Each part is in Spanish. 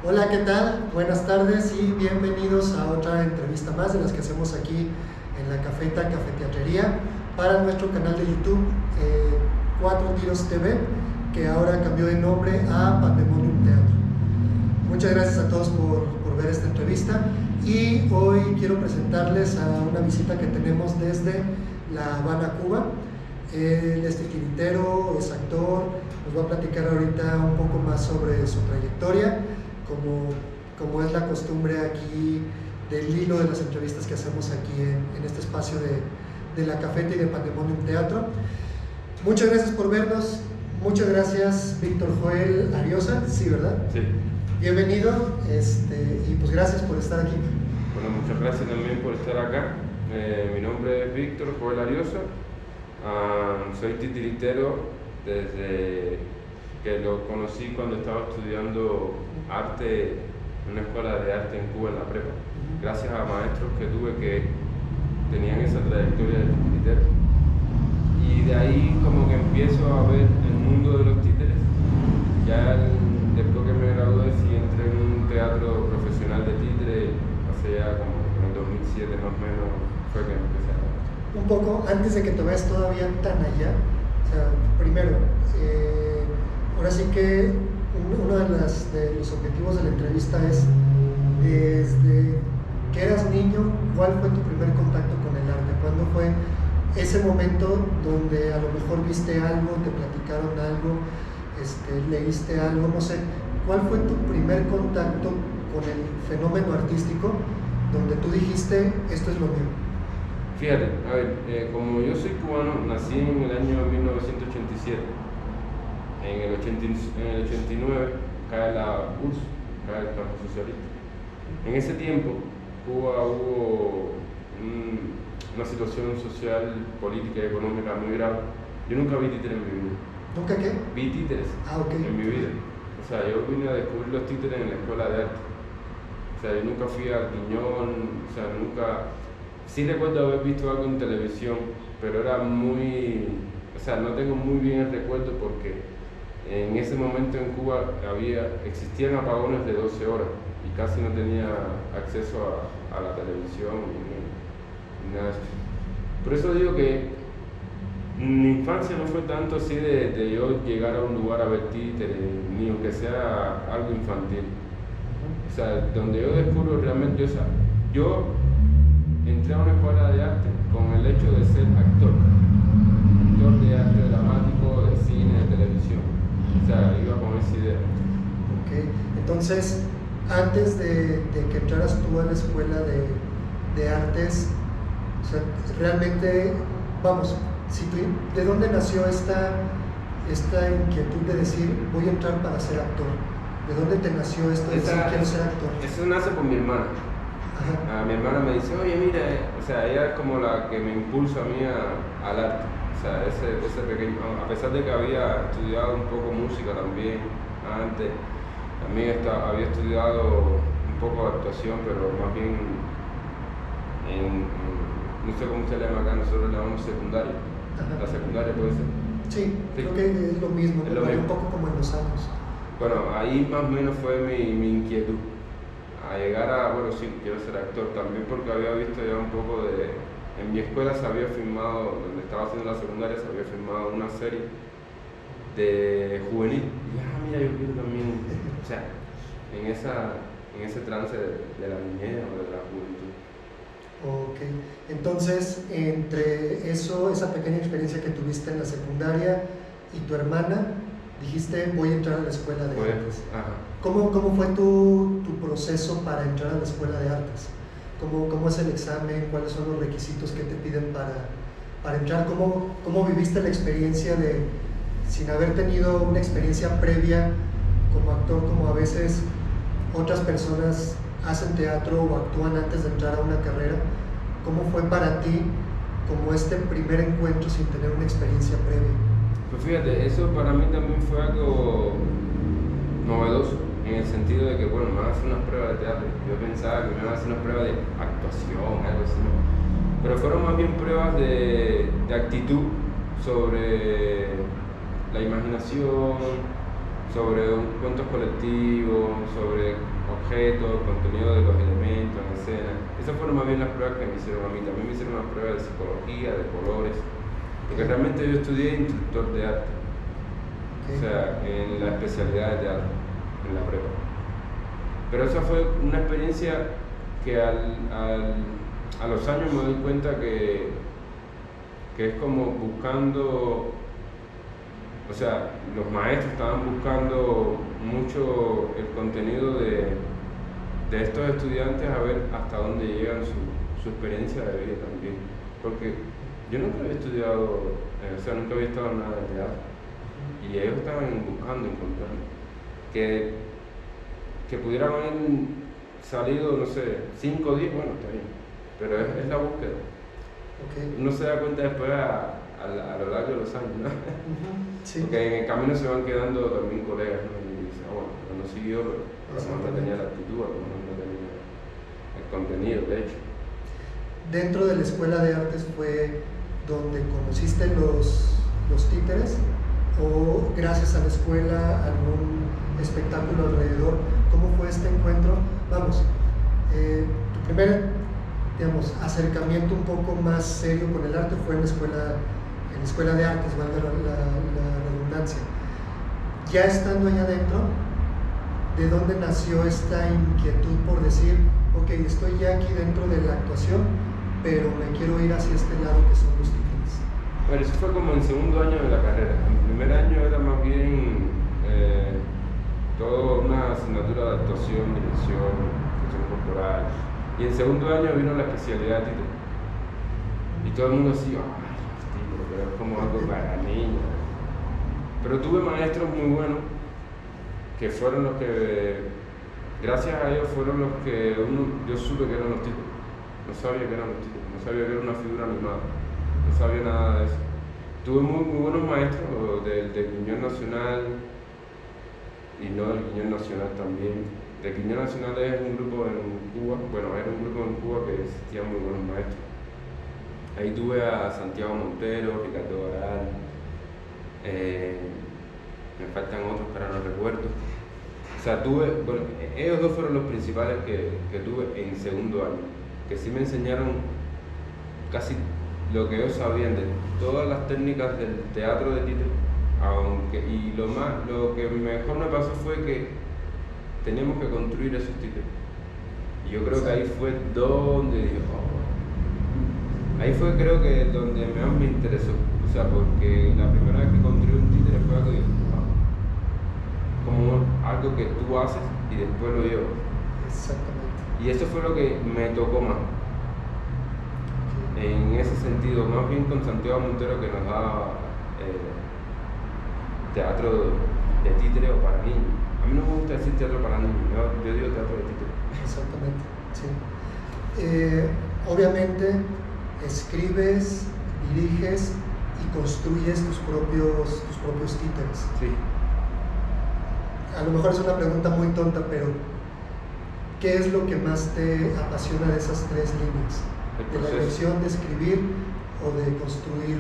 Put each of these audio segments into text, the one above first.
Hola, ¿qué tal? Buenas tardes y bienvenidos a otra entrevista más de las que hacemos aquí en la Cafeteatrería para nuestro canal de YouTube Cuatro Tiros TV, que ahora cambió de nombre a Pandemonium Teatro. Muchas gracias a todos por ver esta entrevista y hoy quiero presentarles a una visita que tenemos desde La Habana, Cuba. Él es titiritero, es actor, nos va a platicar ahorita un poco más sobre su trayectoria, como es la costumbre aquí del hilo de las entrevistas que hacemos aquí en este espacio de la Cafeta y de Pandemonium Teatro. Muchas gracias por vernos, muchas gracias Víctor Joel Ariosa, sí, ¿verdad? Sí. Bienvenido y pues gracias por estar aquí. Bueno, muchas gracias también por estar acá. Mi nombre es Víctor Joel Ariosa. Soy titiritero desde que lo conocí cuando estaba estudiando arte en una escuela de arte en Cuba, en la prepa, gracias a maestros que tuve que tenían esa trayectoria de titiritero. Y de ahí como que empiezo a ver el mundo de los títeres. Ya después que me gradué, sí entré en un teatro profesional de títere, hace ya como en el 2007 más o menos fue que empecé a ver. Un poco antes de que te veas todavía tan allá, o sea, primero, ahora sí que uno de los objetivos de la entrevista es, desde que eras niño, ¿cuál fue tu primer contacto con el arte? ¿Cuándo fue ese momento donde a lo mejor viste algo, te platicaron algo, leíste algo, no sé? ¿Cuál fue tu primer contacto con el fenómeno artístico donde tú dijiste, esto es lo mío? Fíjate, a ver, como yo soy cubano, nací en el año 1987. En el 89 cae la URSS, cae el campo socialista. En ese tiempo, Cuba hubo una situación social, política y económica muy grave. Yo nunca vi títeres en mi vida. ¿Nunca qué? Vi títeres en mi vida. O sea, yo vine a descubrir los títeres en la escuela de arte. O sea, yo nunca fui al Guiñón, o sea, nunca... Sí recuerdo haber visto algo en televisión, pero era muy... O sea, no tengo muy bien el recuerdo porque en ese momento en Cuba existían apagones de 12 horas y casi no tenía acceso a la televisión ni nada de eso. Por eso digo que mi infancia no fue tanto así de yo llegar a un lugar a ver títeres, ni aunque sea algo infantil. O sea, donde yo descubro realmente, o sea, yo entré a una escuela de arte con el hecho de ser actor de arte dramático, de cine, de televisión. O sea, iba con esa idea. Ok, entonces, antes de que entraras tú a la escuela de artes, o sea, realmente, vamos, ¿de dónde nació esta inquietud de decir, voy a entrar para ser actor? ¿De dónde te nació esto de decir, quiero ser actor? Eso nace por mi hermana. Mi hermana me dice, oye, mira, o sea, ella es como la que me impulsa a mí al arte. O sea, ese pequeño, a pesar de que había estudiado un poco música también antes, también había estudiado un poco de actuación, pero más bien no sé cómo se le llama acá, nosotros le llamamos secundaria. Ajá. La secundaria puede ser. Sí, creo que es lo mismo, Es lo mismo. Un poco como en los años. Bueno, ahí más o menos fue mi inquietud. A llegar a, bueno, sí, quiero ser actor también porque había visto ya un poco en mi escuela se había filmado, donde estaba haciendo la secundaria, se había filmado una serie de juvenil. Y mira, yo quiero también, o sea, en ese trance de la niñez o de la juventud. Ok, entonces entre esa pequeña experiencia que tuviste en la secundaria y tu hermana, dijiste, voy a entrar a la escuela de artes. Ajá. ¿Cómo fue tu proceso para entrar a la escuela de artes? ¿Cómo es el examen? ¿Cuáles son los requisitos que te piden para entrar? ¿Cómo viviste la experiencia sin haber tenido una experiencia previa como actor, como a veces otras personas hacen teatro o actúan antes de entrar a una carrera? ¿Cómo fue para ti como este primer encuentro sin tener una experiencia previa? Pues fíjate, eso para mí también fue algo novedoso, en el sentido de que, bueno, me van a hacer unas pruebas de teatro. Yo pensaba que me iban a hacer unas pruebas de actuación, algo así, ¿no? Pero fueron más bien pruebas de actitud sobre la imaginación, sobre cuentos colectivos, sobre objetos, contenido de los elementos en escena. Esas fueron más bien las pruebas que me hicieron a mí. También me hicieron una prueba de psicología, de colores, porque realmente yo estudié instructor de arte, o sea, en la especialidad de arte, en la prepa. Pero esa fue una experiencia que a los años me doy cuenta que es como buscando, o sea, los maestros estaban buscando mucho el contenido de estos estudiantes, a ver hasta dónde llegan su experiencia de vida también. Porque yo nunca había estudiado, o sea, nunca había estado en nada de teatro. Y ellos estaban buscando, encontrando. Que pudieran haber salido, no sé, 5 o 10, bueno, está bien. Pero es la búsqueda. Uno se da cuenta después a lo largo de los años, ¿no? Sí. Porque en el camino se van quedando también colegas, ¿no? Y dicen, bueno, no siguió, pero a lo mejor no tenía la actitud, a lo mejor no tenía el contenido, de hecho. ¿Dentro de la escuela de artes fue donde conociste los títeres? ¿O gracias a la escuela, algún espectáculo alrededor? ¿Cómo fue este encuentro? Vamos, tu primer, digamos, acercamiento un poco más serio con el arte fue en la escuela de artes, valga la redundancia. Ya estando allá adentro, ¿de dónde nació esta inquietud por decir, ok, estoy ya aquí dentro de la actuación, pero me quiero ir hacia este lado que son los títeres? Bueno, eso fue como en segundo año de la carrera. En primer año era más bien toda una asignatura de actuación, dirección, expresión corporal. Y en segundo año vino la especialidad de títere. Y todo el mundo así, pero es como algo para niños. Pero tuve maestros muy buenos, que fueron los que, gracias a ellos, fueron los que yo supe que eran los títeres. No sabía que eran los títeres, no sabía que era una figura animada, no sabía nada de eso. Tuve muy buenos maestros del Quiñón Nacional, y no del Quiñón Nacional también. El Quiñón Nacional es un grupo en Cuba, bueno, era un grupo en Cuba que existía muy buenos maestros. Ahí tuve a Santiago Montero, Ricardo Baral, me faltan otros que ahora no recuerdo. O sea, ellos dos fueron los principales que tuve en segundo año, que sí me enseñaron casi lo que ellos sabían de todas las técnicas del teatro de títere, y lo que mejor me pasó fue que teníamos que construir esos títeres. Y yo creo que ahí fue donde dije, ahí fue creo que donde más me interesó. O sea, porque la primera vez que construí un títere fue algo que dije, como algo que tú haces y después lo llevas. Exactamente. Y eso fue lo que me tocó más. En ese sentido, más bien con Santiago Montero, que nos daba teatro de títere o para niños. A mí no me gusta decir teatro para niños, yo digo teatro de títere. Exactamente, sí. Obviamente escribes, diriges y construyes tus propios títeres. Sí. A lo mejor es una pregunta muy tonta, pero ¿qué es lo que más te apasiona de esas tres líneas? ¿De la elección de escribir o de construir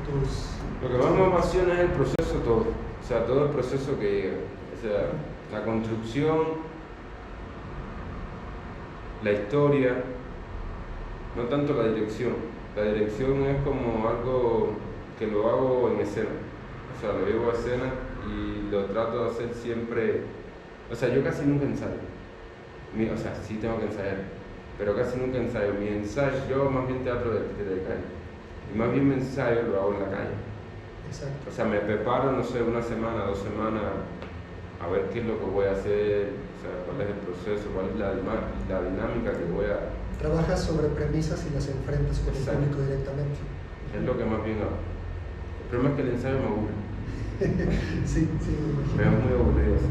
tus...? Lo que más me apasiona es el proceso todo, o sea, todo el proceso que llega, o sea, la construcción, la historia, no tanto la dirección. La dirección es como algo que lo hago en escena, o sea, lo llevo a escena y lo trato de hacer siempre, o sea, yo casi nunca ensayo, o sea, sí tengo que ensayar, pero casi nunca ensayo. Mi ensayo, yo más bien teatro de calle, y más bien mi ensayo lo hago en la calle. Exacto. O sea, me preparo, no sé, 1 semana, 2 semanas, a ver qué es lo que voy a hacer, o sea, cuál es el proceso, cuál es la dinámica que voy a... Trabajas sobre premisas y las enfrentas con Exacto. el público directamente. Es lo que más bien hago. El problema es que el ensayo me aburre. Sí, me imagino. Me es muy aburrido, sí.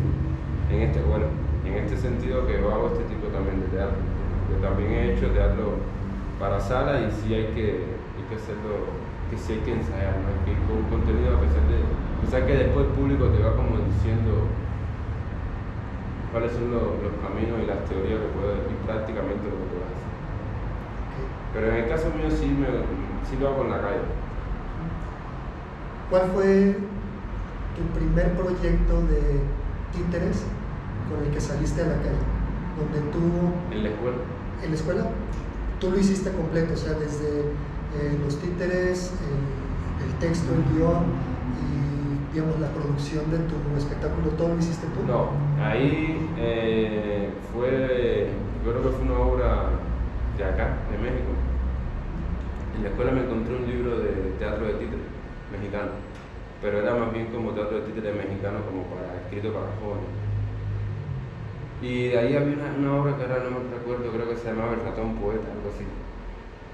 En este sentido que yo hago este tipo también de teatro. Yo también he hecho teatro para sala y sí hay que hacerlo, que sí hay que ensayar, ¿no? Hay que ir con un contenido a pesar que después el público te va como diciendo cuáles son los caminos y las teorías que puedes y prácticamente lo que puedes hacer. Okay. Pero en el caso mío sí lo hago en la calle. ¿Cuál fue tu primer proyecto de títeres con el que saliste a la calle? donde tú... ¿En la escuela? ¿En la escuela? Tú lo hiciste completo, o sea, desde los títeres, el texto, el guión y, digamos, la producción de tu espectáculo, ¿todo lo hiciste tú? No, ahí yo creo que fue una obra de acá, de México. En la escuela me encontré un libro de teatro de títeres mexicano, pero era más bien como teatro de títeres mexicano, como escrito para jóvenes. Y de ahí había una obra que ahora no me recuerdo, creo que se llamaba El ratón poeta, algo así.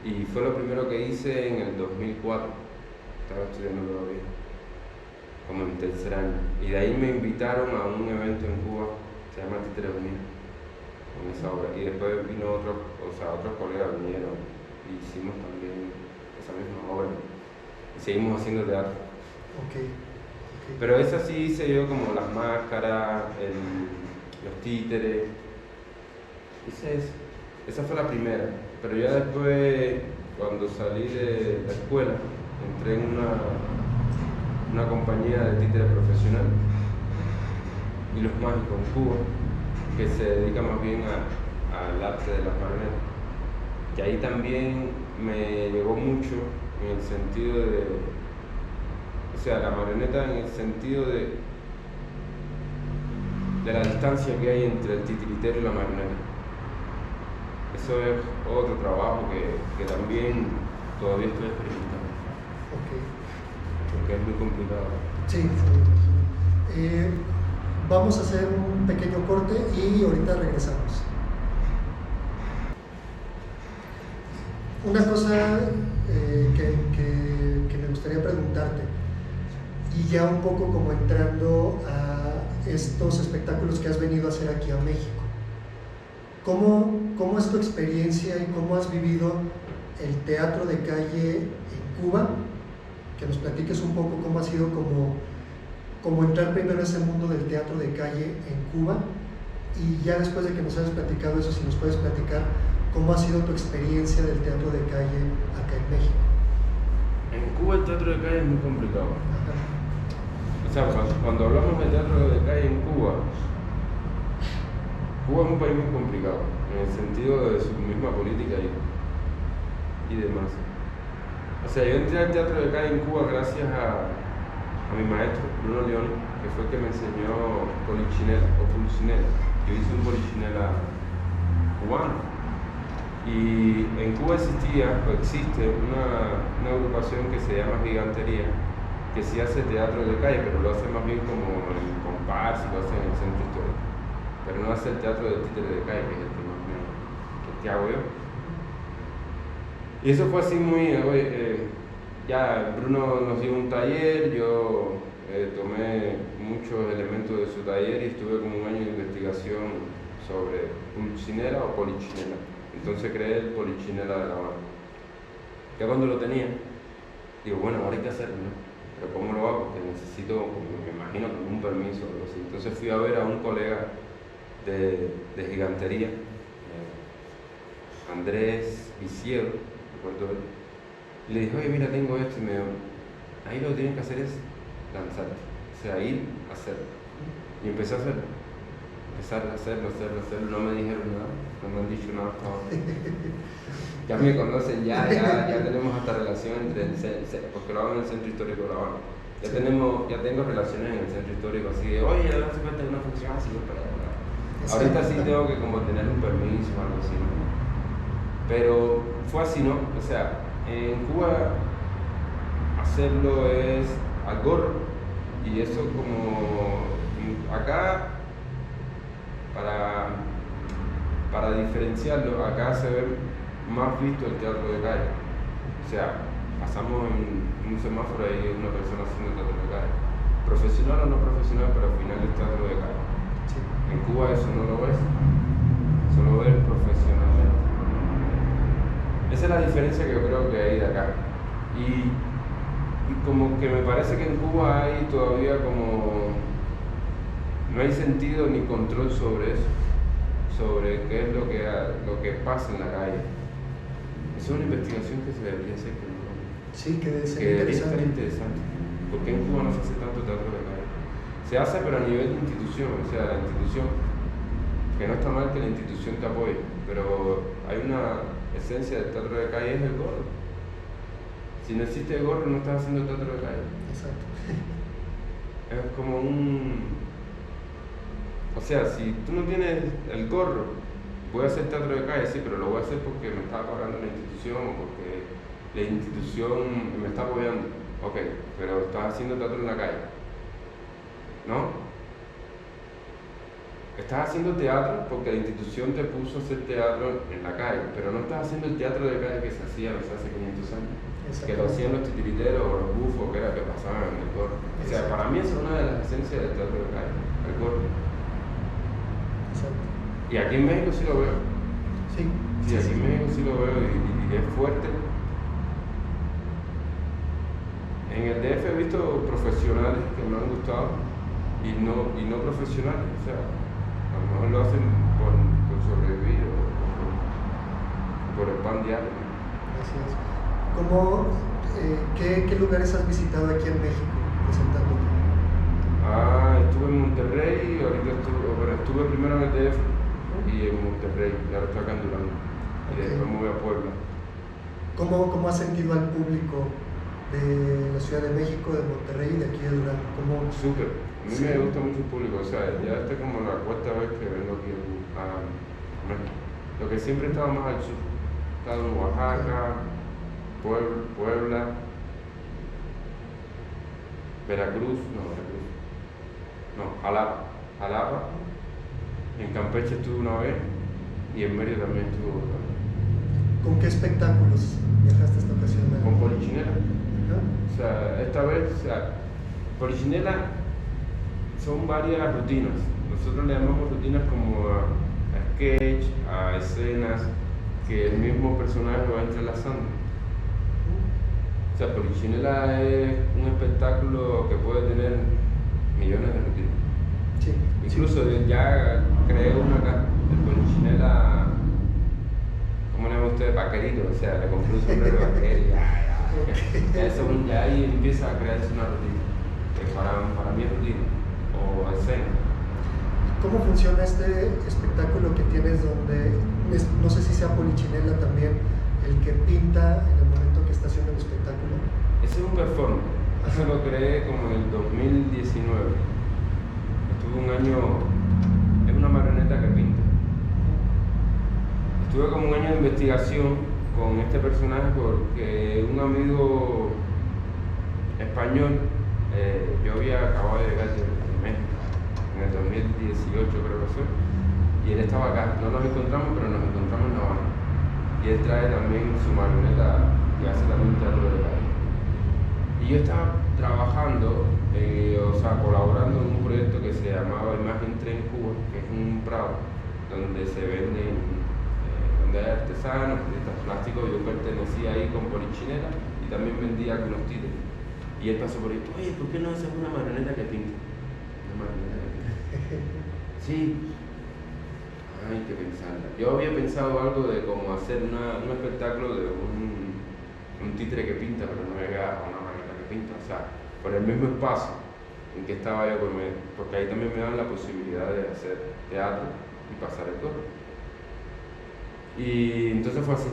Y fue lo primero que hice en el 2004, estaba estudiando todavía, como en tercer año. Y de ahí me invitaron a un evento en Cuba, se llama Títeres Unidos, con esa obra. Y después vino otros colegas vinieron y hicimos también esa misma obra. Y seguimos haciendo teatro. Okay. Pero esa sí hice yo, como las máscaras, los títeres. Esa fue la primera. Pero ya después, cuando salí de la escuela, entré en una compañía de títeres profesional, y los mágicos en Cuba, que se dedica más bien al arte de las marionetas. Y ahí también me llegó mucho en el sentido la marioneta en el sentido de la distancia que hay entre el titiritero y la marioneta. Eso es otro trabajo que también todavía estoy experimentando. Okay. Porque es muy complicado. Sí. Vamos a hacer un pequeño corte y ahorita regresamos. Una cosa que me gustaría preguntarte, y ya un poco como entrando a estos espectáculos que has venido a hacer aquí a México, ¿cómo es tu experiencia y cómo has vivido el teatro de calle en Cuba? Que nos platiques un poco cómo ha sido como entrar primero a ese mundo del teatro de calle en Cuba, y ya después de que nos hayas platicado eso, si nos puedes platicar cómo ha sido tu experiencia del teatro de calle acá en México. En Cuba el teatro de calle es muy complicado. Ajá. O sea, cuando hablamos de teatro de calle en Cuba es un país muy complicado, en el sentido de su misma política y demás. O sea, yo entré al teatro de calle en Cuba gracias a mi maestro, Bruno Leoni, que fue el que me enseñó polichinela o pulcinela. Yo hice un polichinela cubano. Y en Cuba existe una agrupación que se llama Gigantería, que sí hace teatro de calle, pero lo hace más bien como en comparsa, lo hace en el centro histórico. Pero no hace el teatro de títere de calle, que es el que hago yo. Y eso fue así muy... ya Bruno nos dio un taller, yo tomé muchos elementos de su taller y estuve como un año de investigación sobre pulcinela o polichinela. Entonces creé el polichinela de La Habana. Ya cuando lo tenía, digo, bueno, ahora hay que hacerlo, ¿no? Pero ¿cómo lo hago? Porque necesito, me imagino, un permiso o algo así. Entonces fui a ver a un colega de Gigantería, Andrés Viciero, recuerdo él, y le dije, oye, mira, tengo esto, y me dijo, ahí lo que tienes que hacer es lanzarte, o sea, ir a hacerlo. Y empecé a hacerlo, no me dijeron nada, no me han dicho nada hasta ahora. Ya me conocen, ya tenemos hasta relación porque lo hago en el centro histórico de La Habana. Ya tengo relaciones en el centro histórico, así de, oye, hace falta una función así, para allá. Ahorita sí tengo que como tener un permiso o algo así, ¿no? Pero fue así, ¿no? O sea, en Cuba hacerlo es al gorro, y eso como acá, para diferenciarlo, acá se ve más visto el teatro de calle. O sea, pasamos en un semáforo y hay una persona haciendo teatro de calle, profesional o no profesional, pero al final es teatro de calle. Sí. En Cuba eso no lo ves, solo ves profesionalmente. Esa es la diferencia que yo creo que hay de acá. Y como que me parece que en Cuba hay todavía como... no hay sentido ni control sobre eso, sobre qué es lo que pasa en la calle. Es una investigación que se debería hacer. Sí, que debe ser interesante. Porque en Cuba no se hace tanto teatro de calle. Se hace, pero a nivel de institución. O sea, la institución que no está mal que la institución te apoye, pero hay una esencia del teatro de calle, es el gorro. Si no existe el gorro, no estás haciendo teatro de calle. Exacto. Es como o sea, si tú no tienes el gorro, voy a hacer teatro de calle, sí, pero lo voy a hacer porque me está pagando la institución o porque la institución me está apoyando. Ok, pero estás haciendo teatro en la calle, ¿no? Estás haciendo teatro porque la institución te puso a hacer teatro en la calle, pero no estás haciendo el teatro de calle que se hacía hace 500 años, que lo hacían los titiriteros o los bufos, que era que pasaban en el gorro. O sea, para mí esa es una de las esencias del teatro de calle, el gorro. Exacto. Y aquí en México sí lo veo. Sí. Sí, aquí en México sí lo veo y es fuerte. En el DF he visto profesionales que me han gustado y no profesionales, o sea, a lo mejor lo hacen por sobrevivir o por el pan diario. Gracias. ¿Qué lugares has visitado aquí en México presentándote? Estuve en Monterrey, ahorita estuve primero en el DF y en Monterrey, y ahora estoy acá en Durango. Y después me voy a Puebla. ¿Cómo has sentido al público de la Ciudad de México, de Monterrey y de aquí de Durango? Súper. A mí me gusta mucho el público, o sea, ya esta es como la cuarta vez que vengo aquí a México. Lo que siempre he estado más al sur. He estado en Oaxaca, Puebla, Veracruz, Jalapa. En Campeche estuve una vez y en Mérida también estuve otra vez. ¿Con qué espectáculos viajaste esta ocasión? Con Polichinela. O sea, esta vez, Polichinela son varias rutinas. Nosotros le llamamos rutinas como a sketch, a escenas que el mismo personaje va entrelazando. O sea, Polichinela es un espectáculo que puede tener millones de rutinas. Sí. Incluso ya creé una acá, el Polichinela, ¿cómo le llaman ustedes? Vaquerito, o sea, le compré un sombrero de vaquero y ya ahí empieza a crearse una rutina, que para mí es rutina, o escena. ¿Cómo funciona este espectáculo que tienes donde, no sé si sea Polichinela también, el que pinta en el momento que está haciendo el espectáculo? Ese es un performance, eso lo creé como en el 2019. Estuve un año, es una marioneta que pinta. Estuve como un año de investigación con este personaje porque un amigo español, yo había acabado de llegar de México en el 2018 creo que fue, y él estaba acá, no nos encontramos, pero nos encontramos en La Habana, y él trae también su marioneta y hace también teatro de calle. Y yo estaba trabajando, colaborando en un proyecto que se llamaba Imagen Tren Cuba, que es un prado donde se venden, donde hay artesanos, artistas plásticos. Yo pertenecía ahí con Polichinela y también vendía algunos títeres. Y él pasó por ahí, oye, ¿por qué no haces una marioneta que pinta? Una marioneta que pinta. Sí. Hay que pensarla. Yo había pensado algo de cómo hacer un espectáculo de un títere que pinta, pero no llegaba a una marioneta que pinta. O sea, por el mismo espacio en que estaba yo, porque ahí también me dan la posibilidad de hacer teatro y pasar el gorro. Y entonces fue así.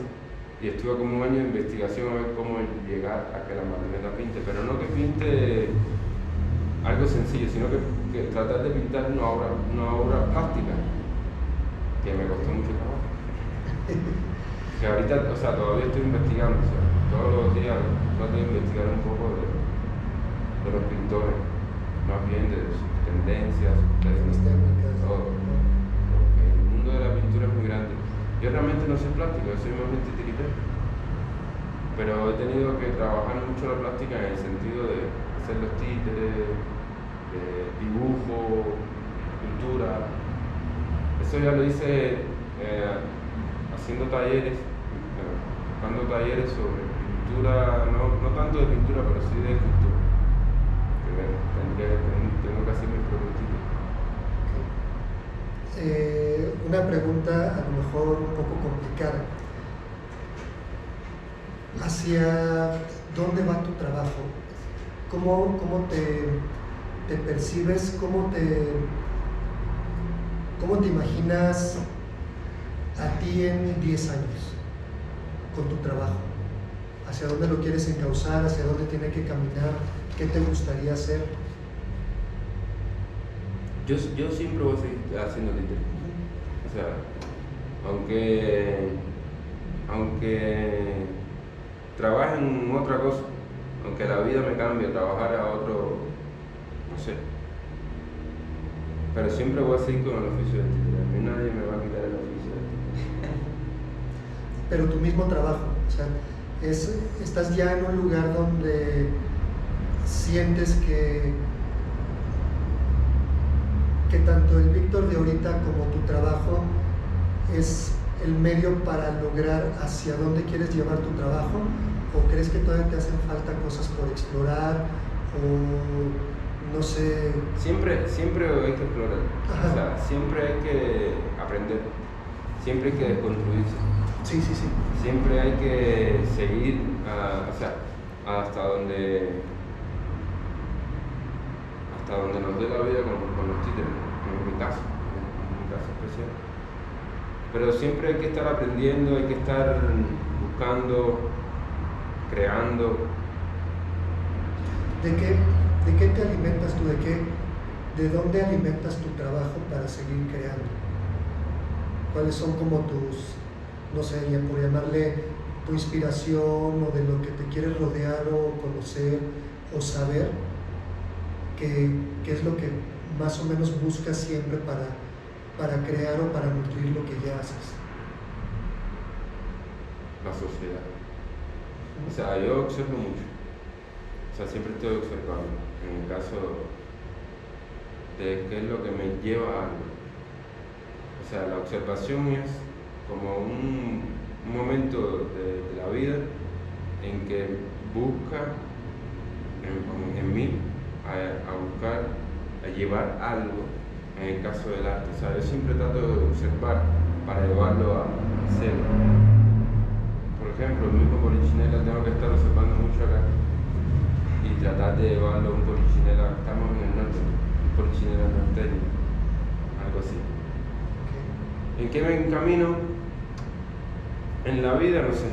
Y estuve como un año de investigación a ver cómo llegar a que la marioneta pinte, pero no que pinte algo sencillo, sino que tratar de pintar una obra plástica, que me costó mucho trabajo. Que ahorita, todavía estoy investigando, todos los días trato de investigar un poco de los pintores, más bien de sus tendencias, de sus técnicas, todo. Porque el mundo de la pintura es muy grande. Yo realmente no soy plástico, yo soy más bien titiritero, pero he tenido que trabajar mucho la plástica en el sentido de hacer los títeres, de dibujo, pintura. Eso ya lo hice haciendo talleres, buscando talleres sobre pintura, no tanto de pintura, pero sí de escultura. Tengo que hacer mi propio título. Una pregunta a lo mejor un poco complicada. ¿Hacia dónde va tu trabajo? ¿Cómo te percibes? ¿cómo te imaginas a ti en 10 años con tu trabajo? ¿Hacia dónde lo quieres encauzar? ¿Hacia dónde tiene que caminar? ¿Qué te gustaría hacer? Yo siempre voy a seguir haciendo títere. O sea, aunque trabaje en otra cosa, aunque la vida me cambie, trabajar a otro, no sé, pero siempre voy a seguir con el oficio de títere. A mí nadie me va a quitar el oficio de títere. Pero tu mismo trabajo, o sea, estás ya en un lugar donde sientes que tanto el Víctor de ahorita como tu trabajo es el medio para lograr hacia dónde quieres llevar tu trabajo, o crees que todavía te hacen falta cosas por explorar, o no sé. Siempre hay que explorar. Ajá. O sea, siempre hay que aprender, siempre hay que desconstruirse. Sí. Siempre hay que seguir, o sea, hasta donde nos dé la vida con los títeres, en mi caso especial. Pero siempre hay que estar aprendiendo, hay que estar buscando, creando. ¿De qué te alimentas tú? ¿De dónde alimentas tu trabajo para seguir creando? ¿Cuáles son como tus, no sé, por llamarle, tu inspiración, o de lo que te quieres rodear o conocer o saber? ¿Qué es lo que más o menos buscas siempre para crear o para nutrir lo que ya haces? La sociedad. O sea, yo observo mucho. O sea, siempre estoy observando. En el caso de qué es lo que me lleva a algo. O sea, la observación es como un momento de la vida en que busca en mí a buscar, a llevar algo, en el caso del arte. O sea, yo siempre trato de observar para llevarlo a hacer. Por ejemplo, el mismo polichinela tengo que estar observando mucho acá y tratar de llevarlo a un polichinela. Estamos en el norte, un polichinela norteño, algo así. ¿En qué me encamino? En la vida, no sé.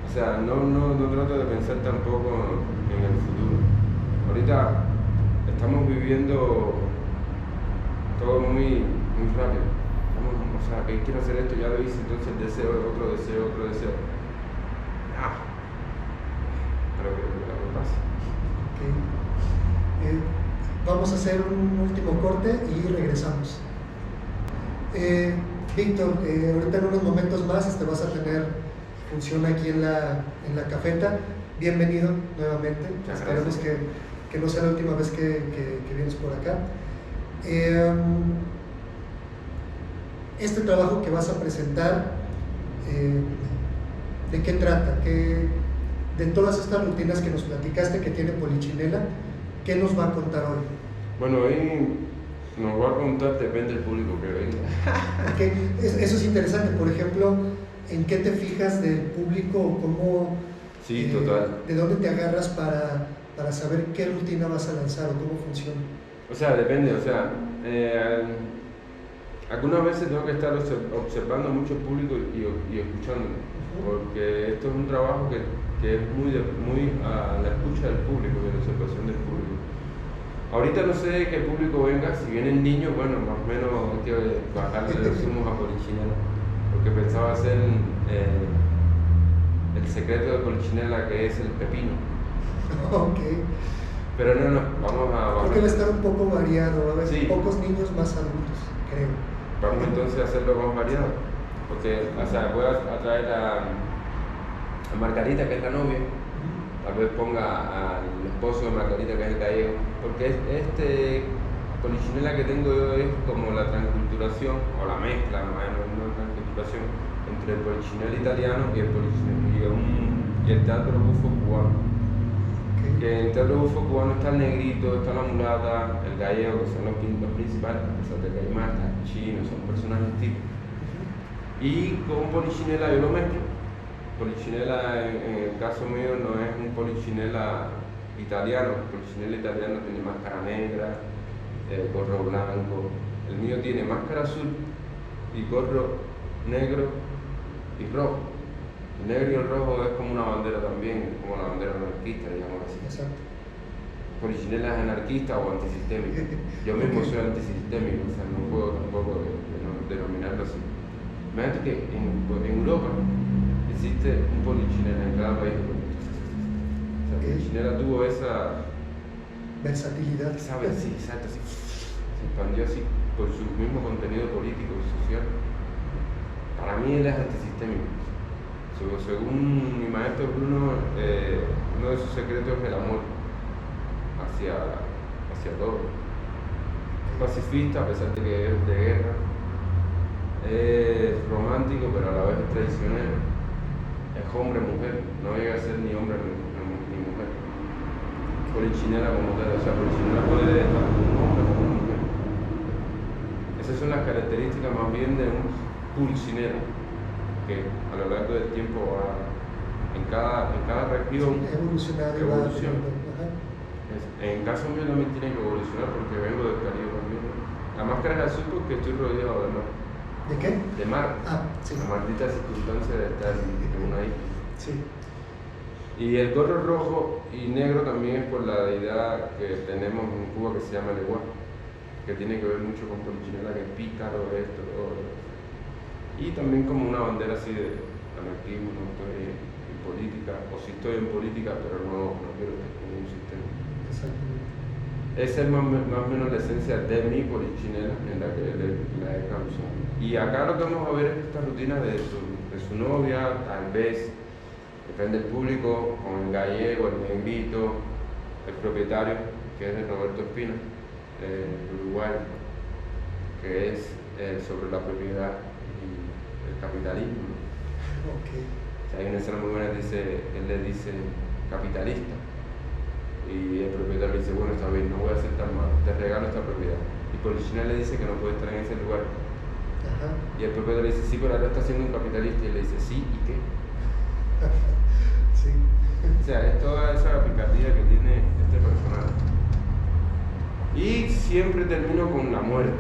O sea, no trato de pensar tampoco en el futuro. Ahorita estamos viviendo todo muy rápido. O sea, que quiero hacer esto, ya lo hice, entonces otro deseo. Pero que pase. Okay. Vamos a hacer un último corte y regresamos. Víctor, ahorita en unos momentos más vas a tener función aquí en la cafeta. Bienvenido nuevamente. Esperemos que no sea la última vez que vienes por acá. Este trabajo que vas a presentar, ¿de qué trata? De todas estas rutinas que nos platicaste que tiene Polichinela, ¿qué nos va a contar hoy? Bueno, hoy nos va a contar, depende del público que venga. Okay. Eso es interesante. Por ejemplo, ¿en qué te fijas del público o cómo? Sí, total. ¿De dónde te agarras para saber qué rutina vas a lanzar o cómo funciona? O sea, depende. O sea, algunas veces tengo que estar observando mucho el público y escuchándolo, porque esto es un trabajo que es muy a la escucha del público, de la observación del público. Ahorita no sé qué público venga. Si vienen niños, bueno, más o menos hay que bajarle los humos a Polichinela, porque pensaba hacer el secreto de Polichinela, que es el pepino. Ok. Pero no, vamos a bajar. Porque va a estar un poco variado, va a haber Sí. pocos niños, más adultos, creo. Vamos entonces a hacerlo más variado, porque, o sea, voy a traer a Margarita, que es la novia. Tal vez ponga al esposo de Margarita, que es el gallego, porque este Polichinela que tengo yo es como la transculturación, o la mezcla, no transculturación, entre el Polichinela italiano y el teatro bufo cubano. Okay. Que en el teatro bufo cubano está el negrito, está la mulata, el gallego, que son los principales, a pesar de que hay más, está el chino, son personajes tipos. Y con Polichinela yo lo mezclo. Polichinela en el caso mío no es un Polichinela italiano. El Polichinela italiano tiene máscara negra, gorro blanco, El mío tiene máscara azul y gorro negro y rojo. El negro y el rojo es como una bandera también, como la bandera anarquista, digamos así. Exacto. Polichinela es anarquista o antisistémico. Yo mismo soy antisistémico, o sea, no puedo tampoco denominarlo así. Imagínate que en Europa existe un polichinela en cada país. O sea, Polichinela tuvo esa versatilidad. ¿Sabes? Sí, exacto, sí. Se expandió así por su mismo contenido político y social. Para mí él es antisistémico. Según mi maestro Bruno, uno de sus secretos es el amor hacia todo. Es pacifista a pesar de que es de guerra. Es romántico pero a la vez es traicionero. Es hombre-mujer, no llega a ser ni hombre ni mujer. Polichinela como tal, o sea, Polichinela puede estar como un hombre o como una mujer. Esas son las características más bien de un pulcinero, que a lo largo del tiempo va en cada región evoluciona. En caso mío también tiene que evolucionar porque vengo del Caribe también. La máscara es azul porque estoy rodeado de mar. ¿De qué? De mar. Sí. La maldita circunstancia de estar en una isla. Sí. Y el gorro rojo y negro también es por la deidad que tenemos en Cuba que se llama el Eguá, que tiene que ver mucho con Polichinela, que es pícaro, esto, todo. Y también como una bandera así de anarquismo, no estoy en política, o sí estoy en política, pero no quiero estar con un sistema. Exactamente. Esa es más o menos la esencia de mi polichinela en la que la he causado. Y acá lo que vamos a ver es esta rutina de su novia, tal vez, depende del público, con el gallego, el negrito, el propietario, que es de Roberto Espina, Uruguay, que es sobre la propiedad y el capitalismo. Okay. O sea, hay una escena muy buena que él le dice capitalista. Y el propietario le dice, bueno, está bien, no voy a ser tan malo, te regalo esta propiedad. Y Polichinela le dice que no puede estar en ese lugar. Ajá. Y el propietario le dice, sí, pero ahora está siendo un capitalista. Y él le dice, sí, ¿y qué? Sí. O sea, es toda esa picardía que tiene este personaje. Y siempre termino con la muerte.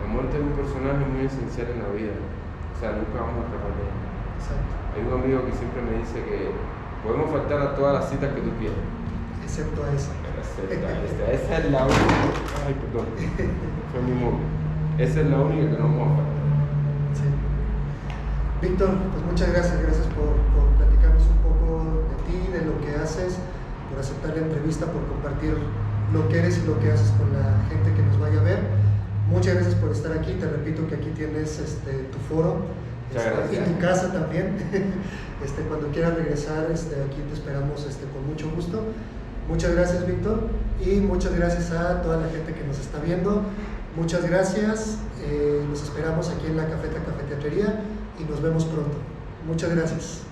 La muerte es un personaje muy esencial en la vida. O sea, nunca vamos a escapar de ella. Exacto. Hay un amigo que siempre me dice que podemos faltar a todas las citas que tú quieras. Excepto a esa. Esa es la única. Ay, perdón. Fue mi móvil. Esa es la única que no vamos a faltar. Sí. Víctor, pues muchas gracias por platicarnos un poco de ti, de lo que haces, por aceptar la entrevista, por compartir lo que eres y lo que haces con la gente que nos vaya a ver. Muchas gracias por estar aquí. Te repito que aquí tienes tu foro y tu casa también. Cuando quieras regresar, aquí te esperamos con mucho gusto. Muchas gracias, Víctor, y muchas gracias a toda la gente que nos está viendo. Muchas gracias. Los esperamos aquí en la Cafetería y nos vemos pronto. Muchas gracias.